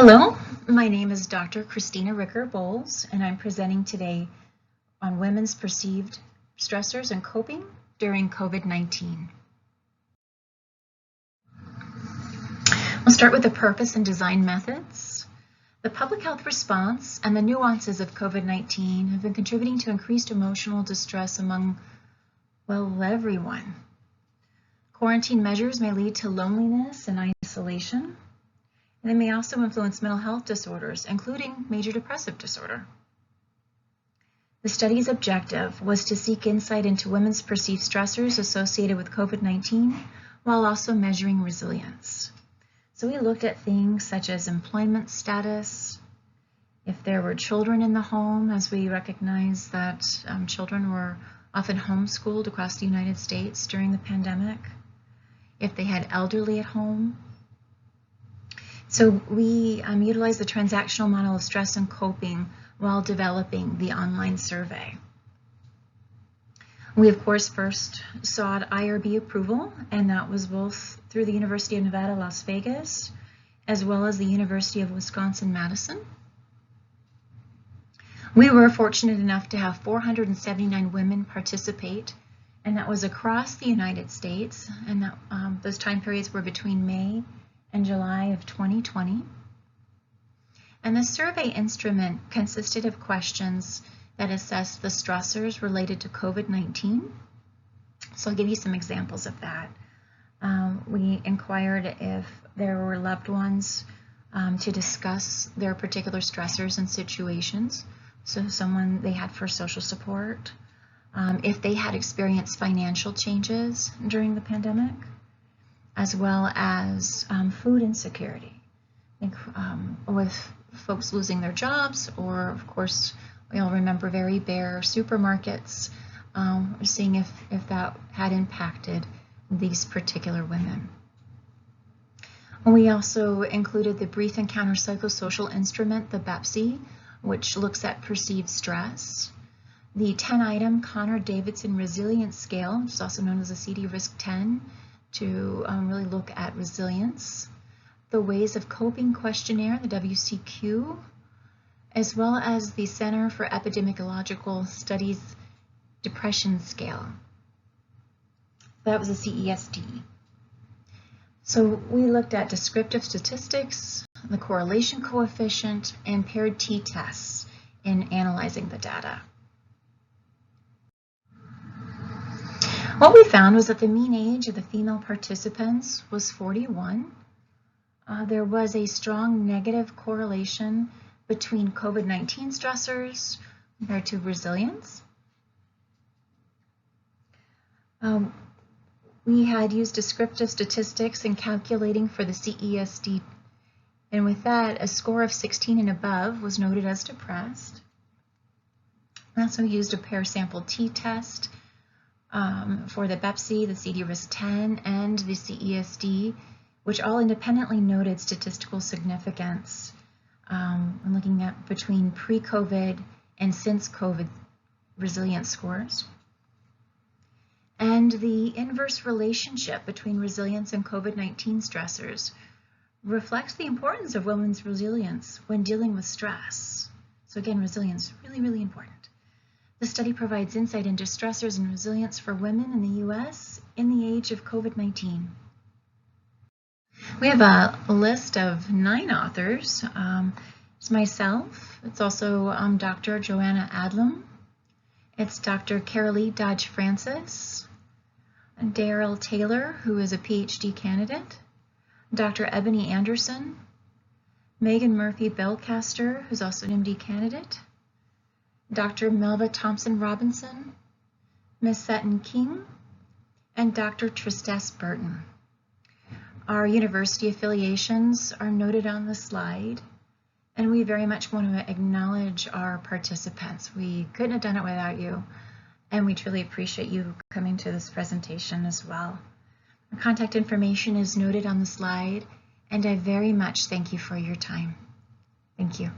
Hello, my name is Dr. Kristina Ricker-Boles, and I'm presenting today on women's perceived stressors and coping during COVID-19. We'll start with the purpose and design methods. The public health response and the nuances of COVID-19 have been contributing to increased emotional distress among, well, everyone. Quarantine measures may lead to loneliness and isolation. And they may also influence mental health disorders, including major depressive disorder. The study's objective was to seek insight into women's perceived stressors associated with COVID-19 while also measuring resilience. So we looked at things such as employment status, if there were children in the home, as we recognize that children were often homeschooled across the United States during the pandemic, if they had elderly at home. So we utilized the transactional model of stress and coping while developing the online survey. We, of course, first sought IRB approval, and that was both through the University of Nevada, Las Vegas, as well as the University of Wisconsin-Madison. We were fortunate enough to have 479 women participate, and that was across the United States, and that, those time periods were between May and July of 2020. And the survey instrument consisted of questions that assessed the stressors related to COVID-19. So I'll give you some examples of that. We inquired if there were loved ones to discuss their particular stressors and situations. So someone they had for social support, if they had experienced financial changes during the pandemic, as well as food insecurity. I think with folks losing their jobs, or of course, we all remember very bare supermarkets, seeing if that had impacted these particular women. We also included the Brief Encounter Psychosocial Instrument, the BEPSI, which looks at perceived stress. The 10-item Connor-Davidson Resilience Scale, which is also known as the CD Risk 10, to really look at resilience, the Ways of Coping questionnaire, the WCQ, as well as the Center for Epidemiological Studies Depression Scale. That was a CESD. So we looked at descriptive statistics, the correlation coefficient, and paired t-tests in analyzing the data. What we found was that the mean age of the female participants was 41. There was a strong negative correlation between COVID-19 stressors compared to resilience. We had used descriptive statistics in calculating for the CESD, and with that, a score of 16 and above was noted as depressed. We also used a pair sample t-test for the BEPSI, the CD Risk 10, and the CESD, which all independently noted statistical significance when looking at between pre-COVID and since COVID resilience scores. And the inverse relationship between resilience and COVID-19 stressors reflects the importance of women's resilience when dealing with stress. So again, resilience, really, really important. The study provides insight into stressors and resilience for women in the U.S. in the age of COVID-19. We have a list of 9 authors. It's myself. It's also Dr. Johanna Adlam. It's Dr. Carolee Dodge-Francis, Daryl Taylor, who is a PhD candidate, Dr. Eboni Anderson, Megan Murphy-Belcaster, who's also an MD candidate, Dr. Melva Thompson-Robinson, Ms. Sutton King, and Dr. Tristesse Burton. Our university affiliations are noted on the slide, and we very much want to acknowledge our participants. We couldn't have done it without you, and we truly appreciate you coming to this presentation as well. Our contact information is noted on the slide, and I very much thank you for your time. Thank you.